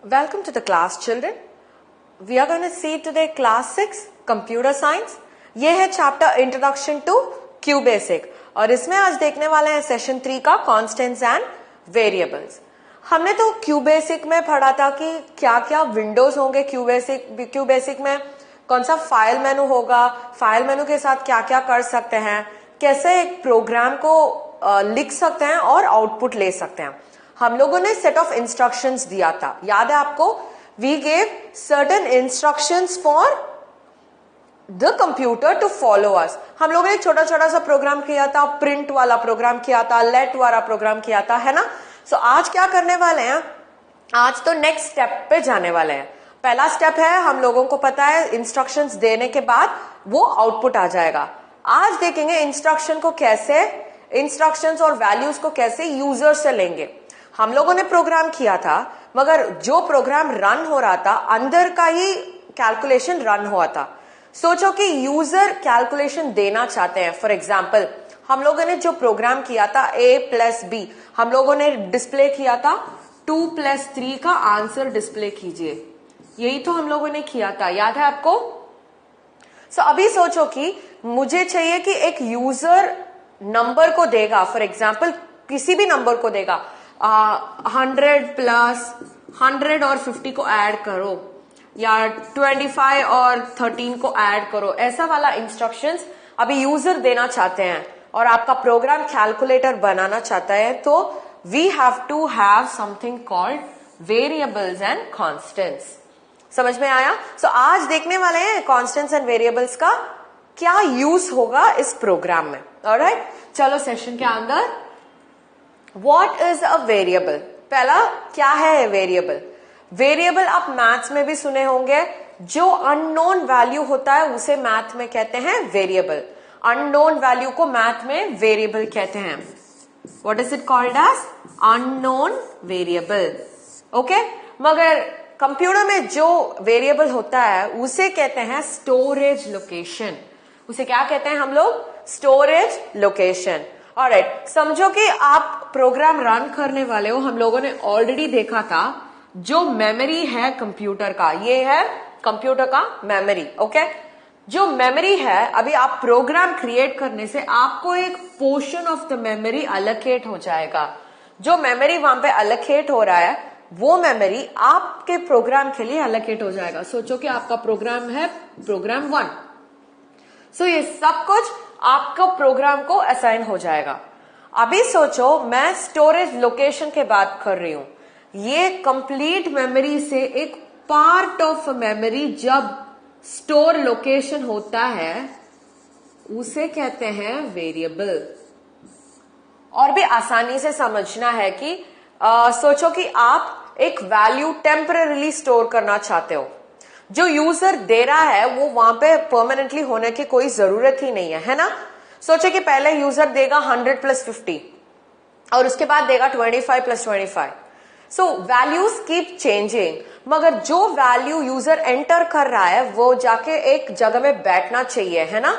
Welcome to the class, children. We are going to see today class 6 computer science. ये है chapter introduction to QBasic और इसमें आज देखने वाले हैं सेशन 3 का constants and variables. हमने तो QBasic में पढ़ा था कि क्या क्या विंडोज होंगे QBasic में, कौन सा फाइल मेनू होगा, फाइल मेनू के साथ क्या क्या कर सकते हैं, कैसे एक प्रोग्राम को लिख सकते हैं और आउटपुट ले सकते हैं. हम लोगों ने सेट ऑफ इंस्ट्रक्शंस दिया था, याद है आपको? We gave certain instructions for the computer to follow us. हम लोगों ने छोटा छोटा सा प्रोग्राम किया था, प्रिंट वाला प्रोग्राम किया था, लेट वाला प्रोग्राम किया था, है ना? सो आज क्या करने वाले हैं? आज तो नेक्स्ट स्टेप पे जाने वाले हैं. पहला स्टेप है, हम लोगों को पता है इंस्ट्रक्शंस देने के बाद वो आउटपुट आ जाएगा. आज देखेंगे इंस्ट्रक्शंस और वैल्यूज को कैसे यूजर से लेंगे. हम लोगों ने प्रोग्राम किया था, मगर जो प्रोग्राम रन हो रहा था अंदर का ही कैलकुलेशन रन हुआ था. सोचो कि यूजर कैलकुलेशन देना चाहते हैं. फॉर एग्जाम्पल, हम लोगों ने जो प्रोग्राम किया था a+b, हम लोगों ने डिस्प्ले किया था 2+3 का आंसर डिस्प्ले कीजिए. यही तो हम लोगों ने किया था, याद है आपको? अभी सोचो कि मुझे चाहिए कि एक यूजर नंबर को देगा. फॉर एग्जाम्पल, किसी भी नंबर को देगा, 100 प्लस 100 और 50 को ऐड करो, या 25 और 13 को ऐड करो. ऐसा वाला इंस्ट्रक्शंस अभी यूजर देना चाहते हैं और आपका प्रोग्राम कैलकुलेटर बनाना चाहता है. तो we have to have something called variables and constants. समझ में आया? आज देखने वाले हैं कॉन्स्टेंट्स एंड वेरिएबल्स का क्या यूज होगा इस प्रोग्राम में. ऑलराइट, चलो सेशन के अंदर. What is a variable? पहला, क्या है वेरिएबल? वेरिएबल आप मैथ्स में भी सुने होंगे. जो अननोन वैल्यू होता है उसे मैथ में कहते हैं वेरिएबल. अननोन वैल्यू को मैथ में वेरिएबल कहते हैं. What is it called as? Unknown variable. Okay, मगर कंप्यूटर में जो वेरिएबल होता है उसे कहते हैं स्टोरेज लोकेशन. उसे क्या कहते हैं हम लोग? Storage location. ऑलराइट, समझो कि आप प्रोग्राम रन करने वाले हो. हम लोगों ने ऑलरेडी देखा था जो मेमोरी है कंप्यूटर का, ये है कंप्यूटर का मेमोरी. ओके, जो मेमोरी है, अभी आप प्रोग्राम क्रिएट करने से आपको एक portion of the memory allocate हो जाएगा. जो मेमोरी वहां पे अलोकेट हो रहा है वो मेमोरी आपके प्रोग्राम के लिए अलोकेट हो जाएगा. सोचो कि आपका प्रोग्राम है प्रोग्राम 1. ये सब कुछ आपको प्रोग्राम को असाइन हो जाएगा. अभी सोचो, मैं स्टोरेज लोकेशन के बात कर रही हूं. ये कंप्लीट मेमोरी से एक पार्ट ऑफ मेमोरी जब स्टोर लोकेशन होता है उसे कहते हैं वेरिएबल. और भी आसानी से समझना है कि सोचो कि आप एक वैल्यू टेम्परेरीली स्टोर करना चाहते हो. जो यूजर दे रहा है वो वहां पे परमानेंटली होने की कोई जरूरत ही नहीं है ना? सोचे कि पहले यूजर देगा 100 + 50 और उसके बाद देगा 25 + 25. वैल्यूज कीप चेंजिंग, मगर जो वैल्यू यूजर एंटर कर रहा है वो जाके एक जगह में बैठना चाहिए, है ना?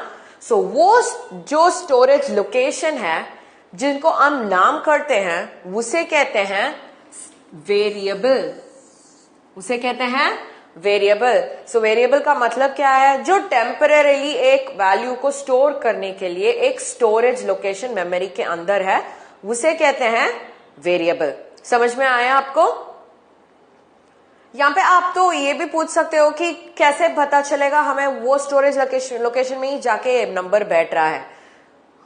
वो जो स्टोरेज लोकेशन है जिनको हम नाम करते हैं उसे कहते हैं वेरिएबल. उसे कहते हैं वेरिएबल. वेरिएबल का मतलब क्या है? जो टेम्परेरीली एक वैल्यू को स्टोर करने के लिए एक स्टोरेज लोकेशन मेमोरी के अंदर है उसे कहते हैं वेरिएबल. समझ में आया आपको? यहाँ पे आप तो ये भी पूछ सकते हो कि कैसे पता चलेगा हमें वो स्टोरेज लोकेशन में ही जाके नंबर बैठ रहा है.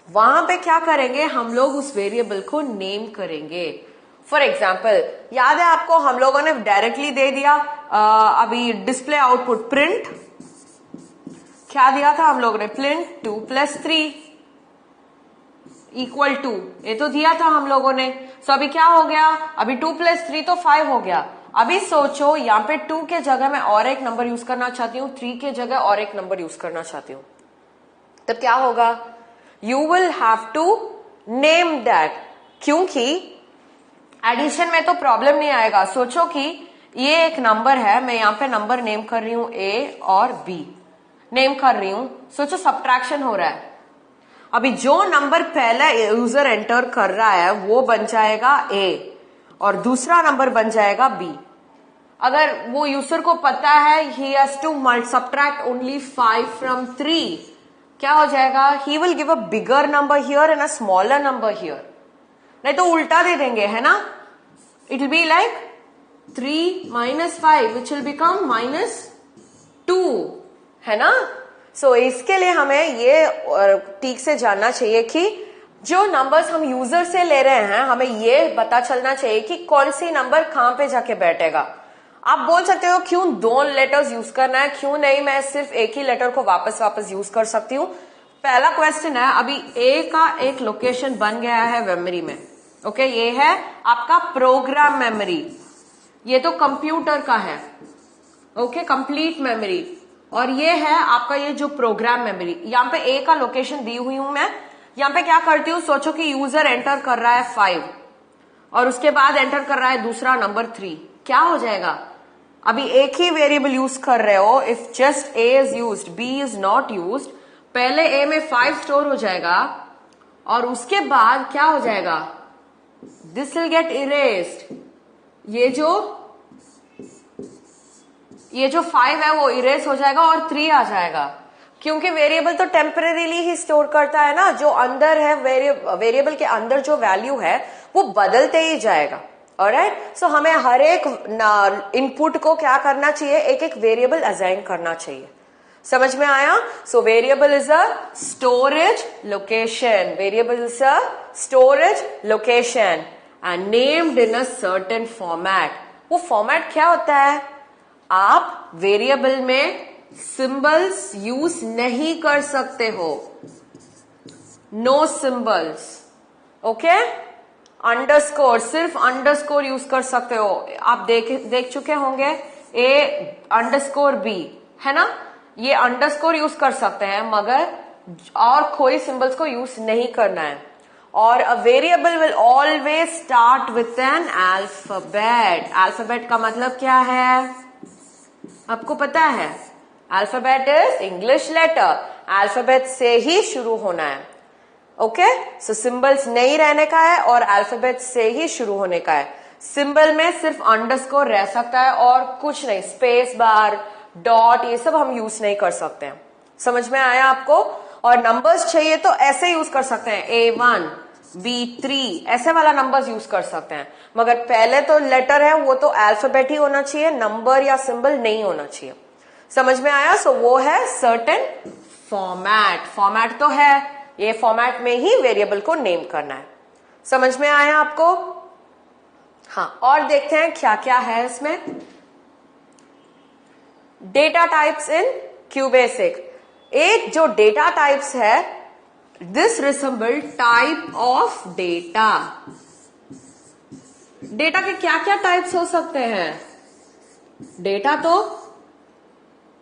वहां पे क्या करेंगे हम लोग? उस वेरिएबल को नेम करेंगे. फॉर एग्जाम्पल, याद है आपको, हम लोगों ने डायरेक्टली दे दिया अभी डिस्प्ले आउटपुट प्रिंट. क्या दिया था हम लोगों ने? प्रिंट 2+3 = 2. ये तो दिया था हम लोगों ने. अभी क्या हो गया? अभी 2+3 तो 5 हो गया. अभी सोचो, यहाँ पे 2 के जगह मैं और एक नंबर यूज करना चाहती हूँ, 3 के जगह और एक नंबर यूज करना चाहती हूँ. तब क्या होगा? You will have to name that. क्योंकि एडिशन में तो प्रॉब्लम नहीं आएगा. सोचो कि ये एक नंबर है, मैं यहाँ पे नंबर नेम कर रही हूं A और B नेम कर रही हूं. सोचो सब्ट्रैक्शन हो रहा है. अभी जो नंबर पहले यूजर एंटर कर रहा है वो बन जाएगा A और दूसरा नंबर बन जाएगा B. अगर वो यूजर को पता है he has to subtract only 5 from 3, क्या हो जाएगा? He will give a bigger number here and a smaller number here. नहीं तो उल्टा दे देंगे, है ना? It will be like 3 minus 5 which will become -2, है ना? सो इसके लिए हमें ये ठीक से जानना चाहिए कि जो नंबर्स हम यूजर से ले रहे हैं हमें ये पता चलना चाहिए कि कौन सी नंबर कहां पे जाके बैठेगा। आप बोल सकते हो क्यों 2 लेटर्स यूज करना है, क्यों नहीं मैं सिर्फ एक ही लेटर को वापस यूज कर सकती हूँ। पहला क्वेश्चन है, अभी ए का एक लोकेशन बन गया है मेमोरी में। ओके, ये है आपका प्रोग्राम मेमोरी, ये तो कंप्यूटर का है। Okay, complete memory. और ये है आपका ये जो प्रोग्राम मेमोरी। यहाँ पे ए का लोकेशन दी हुई हूं मैं। यहाँ पे क्या करती हूँ, सोचो कि यूजर एंटर कर रहा है 5 और उसके बाद एंटर कर रहा है दूसरा नंबर 3, क्या हो जाएगा? अभी एक ही वेरिएबल यूज कर रहे हो। If just A is used, B is not used, पहले ए में 5 स्टोर हो जाएगा और उसके बाद क्या हो जाएगा? This will get erased. ये जो 5 है वो इरेज हो जाएगा और 3 आ जाएगा, क्योंकि वेरिएबल तो टेम्परेरीली ही स्टोर करता है ना। जो अंदर है वेरिएबल के अंदर जो वैल्यू है वो बदलते ही जाएगा। ऑलराइट, सो हमें हर एक इनपुट को क्या करना चाहिए, एक एक वेरिएबल असाइन करना चाहिए। समझ में आया? So variable is a storage location, variable is a storage location and named in a certain format. वो फॉर्मेट क्या होता है? आप वेरिएबल में सिंबल्स यूज नहीं कर सकते हो, नो सिंबल्स। ओके, अंडरस्कोर, सिर्फ अंडरस्कोर यूज कर सकते हो। आप देख चुके होंगे ए अंडरस्कोर बी, है ना? ये अंडरस्कोर यूज कर सकते हैं मगर और कोई सिंबल्स को यूज नहीं करना है। और a variable will always start with an alphabet. Alphabet का मतलब क्या है आपको पता है? Alphabet is English letter, alphabet से ही शुरू होना है। ओके, सो सिंबल्स नहीं रहने का है और अल्फाबेट से ही शुरू होने का है। सिंबल में सिर्फ अंडरस्कोर रह सकता है और कुछ नहीं, स्पेस बार, डॉट, ये सब हम यूज नहीं कर सकते हैं। समझ में आया आपको? और नंबर्स चाहिए तो ऐसे यूज कर सकते हैं, A1 B3 ऐसे वाला नंबर्स यूज कर सकते हैं, मगर पहले तो लेटर है वो तो अल्फाबेट ही होना चाहिए, नंबर या सिंबल नहीं होना चाहिए। समझ में आया? सो वो है सर्टेन फॉर्मेट। फॉर्मेट तो है, ये फॉर्मेट में ही वेरिएबल को नेम करना है। समझ में आया आपको? हाँ, और देखते हैं क्या क्या है इसमें। Data types in QBasic. एक जो डेटा टाइप्स है, this resemble type of data. Data के क्या क्या टाइप्स हो सकते हैं? डेटा तो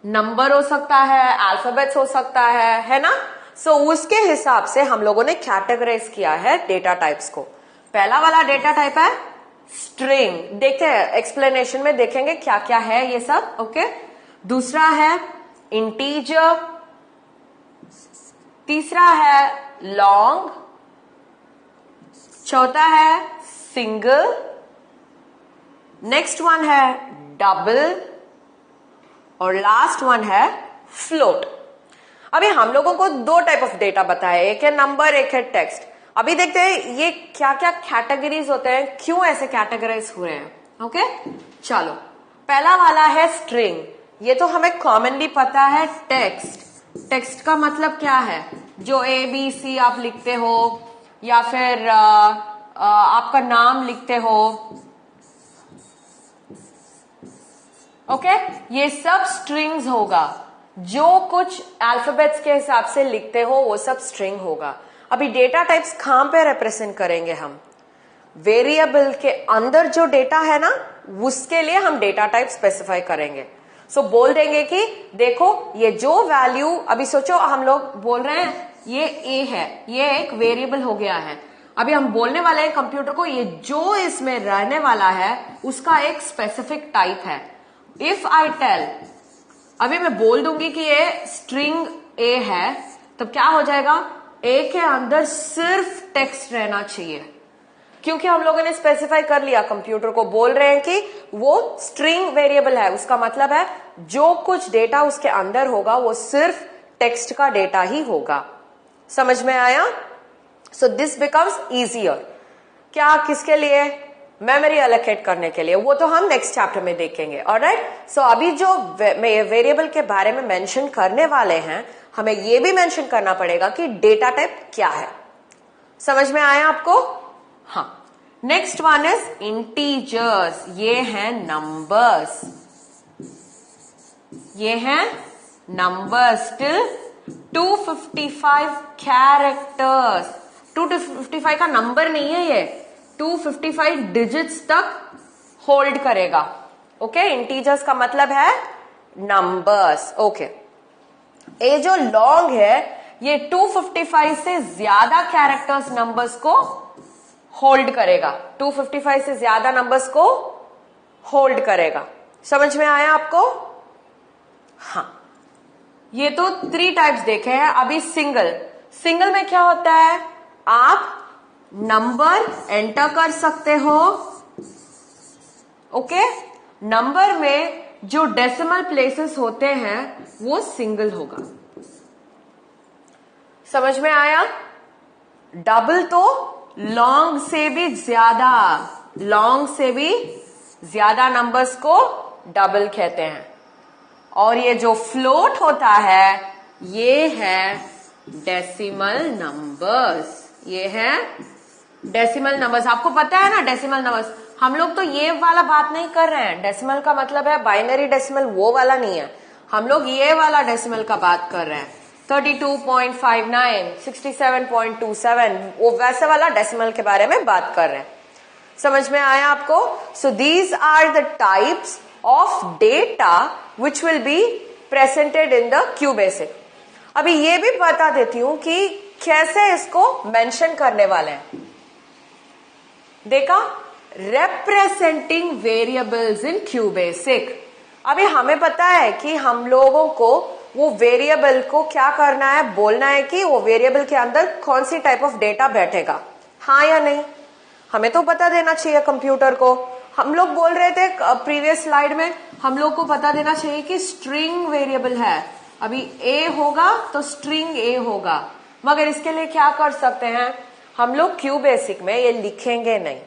नंबर हो सकता है, अल्फाबेट्स हो सकता है ना? सो उसके हिसाब से हम लोगों ने कैटेगराइज किया है डेटा टाइप्स को। पहला वाला डेटा टाइप है स्ट्रिंग। देखते हैं, एक्सप्लेनेशन में देखेंगे क्या क्या है ये सब। ओके, दूसरा है इंटीजर, तीसरा है लॉन्ग, चौथा है सिंगल, नेक्स्ट वन है डबल और लास्ट वन है फ्लोट। अभी हम लोगों को 2 टाइप ऑफ डेटा बताया, एक है नंबर, एक है टेक्स्ट। अभी देखते हैं ये क्या क्या कैटेगरीज होते हैं, क्यों ऐसे कैटेगराइज हुए हैं। ओके, चलो, पहला वाला है स्ट्रिंग। ये तो हमें कॉमनली पता है टेक्स्ट। टेक्स्ट का मतलब क्या है? जो ABC आप लिखते हो या फिर आपका नाम लिखते हो। ओके, ये सब स्ट्रिंग्स होगा। जो कुछ अल्फाबेट्स के हिसाब से लिखते हो वो सब स्ट्रिंग होगा। अभी डेटा टाइप्स कहां पे रिप्रेजेंट करेंगे हम? वेरिएबल के अंदर जो डेटा है ना, उसके लिए हम डेटा टाइप स्पेसिफाई करेंगे। सो बोल देंगे कि देखो ये जो वैल्यू, अभी सोचो हम लोग बोल रहे हैं ये A है, ये एक वेरिएबल हो गया है। अभी हम बोलने वाले हैं कंप्यूटर को ये जो इसमें रहने वाला है उसका एक स्पेसिफिक टाइप है। इफ आई टेल, अभी मैं बोल दूंगी कि ये स्ट्रिंग A है, तब क्या हो जाएगा? A के अंदर सिर्फ टेक्स्ट रहना चाहिए, क्योंकि हम लोगों ने स्पेसिफाई कर लिया, कंप्यूटर को बोल रहे हैं कि वो स्ट्रिंग वेरिएबल है, उसका मतलब है जो कुछ डेटा उसके अंदर होगा वो सिर्फ टेक्स्ट का डेटा ही होगा। समझ में आया? So this becomes easier. क्या? किसके लिए? मेमोरी एलोकेट करने के लिए। वो तो हम नेक्स्ट चैप्टर में देखेंगे। ऑलराइट, सो अभी जो वेरिएबल के बारे में मेंशन करने वाले हैं, हमें ये भी मेंशन करना पड़ेगा कि डेटा टाइप क्या है। समझ में आया आपको? हाँ। Next one is integers. ये हैं नंबर्स, ये हैं नंबर्स टिल 255 कैरेक्टर्स। 255 का नंबर नहीं है ये, 255 डिजिट्स तक होल्ड करेगा। ओके, इंटीजर्स का मतलब है नंबर्स। ओके, ये जो लॉन्ग है ये 255 से ज्यादा कैरेक्टर्स नंबर्स को होल्ड करेगा, 255 से ज्यादा नंबर्स को होल्ड करेगा। समझ में आया आपको? हाँ, ये तो 3 टाइप्स देखे हैं। अभी सिंगल में क्या होता है? आप नंबर एंटर कर सकते हो। ओके, नंबर में जो डेसिमल प्लेसेस होते हैं वो सिंगल होगा। समझ में आया? डबल तो लॉन्ग से भी ज्यादा नंबर्स को डबल कहते हैं। और ये जो फ्लोट होता है ये है डेसिमल नंबर्स। ये है डेसिमल नंबर्स। आपको पता है ना डेसिमल नंबर्स? हम लोग तो ये वाला बात नहीं कर रहे हैं। डेसिमल का मतलब है बाइनरी डेसिमल, वो वाला नहीं है। हम लोग ये वाला डेसिमल का बात कर रहे हैं, 32.59, 67.27, वो वैसे वाला डेसिमल के बारे में बात कर रहे हैं। समझ में आया आपको? So these are the types of data which will be presented in the QBasic. अभी ये भी बता देती हूं कि कैसे इसको मेंशन करने वाले हैं। देखा, रिप्रेजेंटिंग वेरिएबल्स इन क्यूबेसिक। अभी हमें पता है कि हम लोगों को वो वेरिएबल को क्या करना है, बोलना है कि वो वेरिएबल के अंदर कौन सी टाइप ऑफ डेटा बैठेगा, हाँ या नहीं। हमें तो पता देना चाहिए कंप्यूटर को। हम लोग बोल रहे थे प्रीवियस स्लाइड में, हम लोग को पता देना चाहिए कि स्ट्रिंग वेरिएबल है। अभी ए होगा तो स्ट्रिंग ए होगा, मगर इसके लिए क्या कर सकते हैं हम लोग? क्यूबेसिक में ये लिखेंगे नहीं।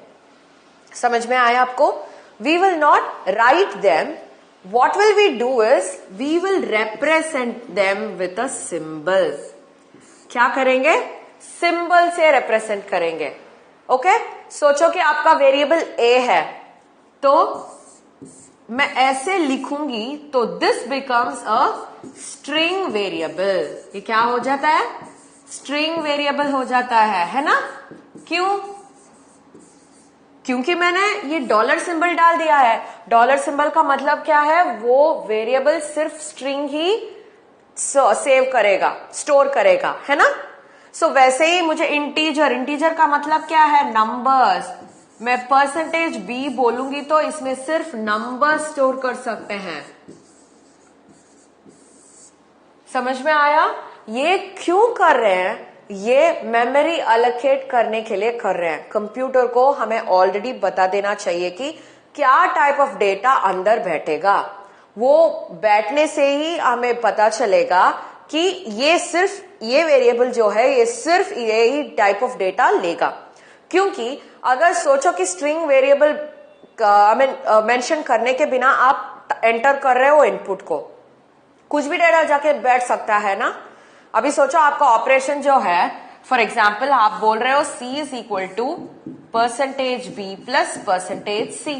समझ में आया आपको? We will not write them. What will we do is we will represent them with a symbol. क्या करेंगे? सिंबल से रिप्रेजेंट करेंगे। ओके, सोचो कि आपका वेरिएबल ए है, तो मैं ऐसे लिखूंगी तो this becomes a string variable. ये क्या हो जाता है? स्ट्रिंग वेरिएबल हो जाता है ना? क्यों? क्योंकि मैंने ये डॉलर सिंबल डाल दिया है। डॉलर सिंबल का मतलब क्या है? वो वेरिएबल सिर्फ स्ट्रिंग ही सेव करेगा, स्टोर करेगा, है ना? सो वैसे ही मुझे इंटीजर का मतलब क्या है? नंबर्स। मैं %b बोलूंगी तो इसमें सिर्फ नंबर स्टोर कर सकते हैं। समझ में आया? ये क्यों कर रहे हैं? ये मेमोरी एलोकेट करने के लिए कर रहे हैं। कंप्यूटर को हमें ऑलरेडी बता देना चाहिए कि क्या टाइप ऑफ डेटा अंदर बैठेगा। वो बैठने से ही हमें पता चलेगा कि ये सिर्फ ये वेरिएबल जो है ये सिर्फ ये ही टाइप ऑफ डेटा लेगा। क्योंकि अगर सोचो कि स्ट्रिंग वेरिएबल मेंशन करने के बिना आप एंटर कर रहे हो इनपुट को, कुछ भी डेटा जाके बैठ सकता है ना। अभी सोचो आपका ऑपरेशन जो है, फॉर एग्जाम्पल आप बोल रहे हो C is equal to %b plus %c।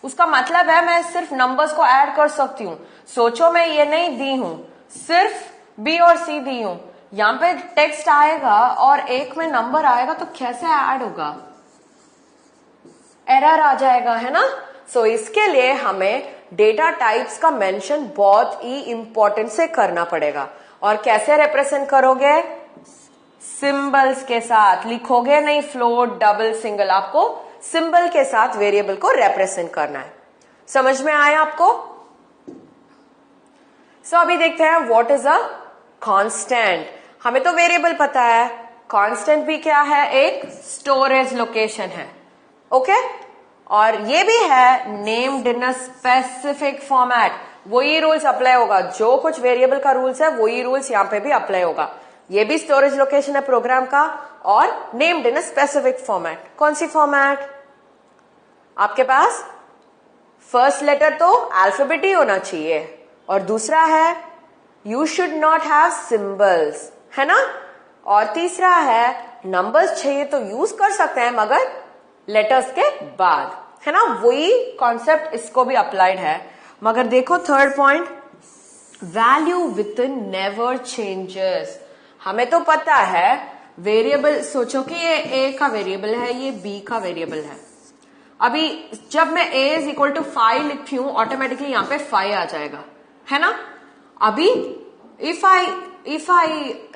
उसका मतलब है मैं सिर्फ नंबर्स को ऐड कर सकती हूँ। सोचो मैं ये नहीं दी हूं, सिर्फ B और C दी हूं। यहां पे टेक्स्ट आएगा और एक में नंबर आएगा तो कैसे ऐड होगा? एरर आ जाएगा, है ना? सो इसके लिए हमें डेटा टाइप्स का मेंशन बहुत ही इंपॉर्टेंट से करना पड़ेगा। और कैसे रिप्रेजेंट करोगे? सिंबल्स के साथ लिखोगे, नहीं फ्लोट, डबल, सिंगल। आपको सिंबल के साथ वेरिएबल को रिप्रेजेंट करना है। समझ में आया आपको? सो अभी देखते हैं व्हाट इज अ कांस्टेंट। हमें तो वेरिएबल पता है, कांस्टेंट भी क्या है, एक स्टोरेज लोकेशन है, ओके। और ये भी है named in a specific format, वही रूल्स अप्लाई होगा, जो कुछ वेरिएबल का रूल्स है वही रूल्स यहाँ पे भी अप्लाई होगा। ये भी स्टोरेज लोकेशन है प्रोग्राम का और named in a specific format. कौन सी फॉर्मेट आपके पास? फर्स्ट लेटर तो अल्फाबेट ही होना चाहिए और दूसरा है you should not have symbols, है ना। और तीसरा है नंबर्स चाहिए तो यूज कर सकते हैं मगर लेटर्स के बाद, है ना। वही कॉन्सेप्ट इसको भी अप्लाइड है। मगर देखो third point, value with in never changes. हमें तो पता है वेरिएबल, सोचो कि ये ए का वेरिएबल है, ये बी का वेरिएबल है। अभी जब मैं a इज इक्वल टू 5 लिखती हूं ऑटोमेटिकली यहां पे 5 आ जाएगा, है ना। अभी if I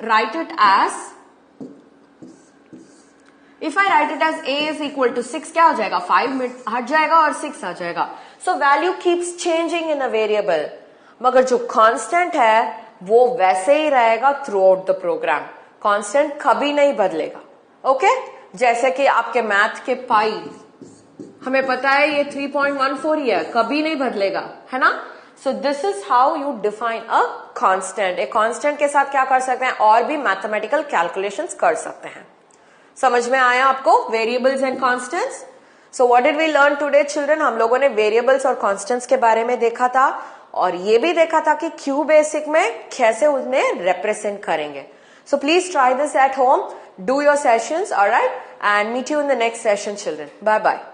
write it as a is equal to 6, क्या हो जाएगा, 5 हट जाएगा और 6 आ जाएगा। So value keeps changing in a variable, मगर जो कांस्टेंट है वो वैसे ही रहेगा throughout the program. Constant कभी नहीं बदलेगा, ओके। जैसे कि आपके मैथ के पाई, हमें पता है ये 3.14 ही है, कभी नहीं बदलेगा, है ना। So this is how you define a constant. एक कांस्टेंट के साथ क्या कर सकते हैं, और भी मैथमेटिकल कैलकुलेशंस कर सकते हैं। समझ में आया आपको variables and constants? So what did we learn today children? हम लोगों ने वेरिएबल्स और कांस्टेंट्स के बारे में देखा था और ये भी देखा था कि क्यू बेसिक में कैसे उन्हें रिप्रेजेंट करेंगे। So please try this at home, do your sessions, alright, and meet you in the next session children. Bye bye.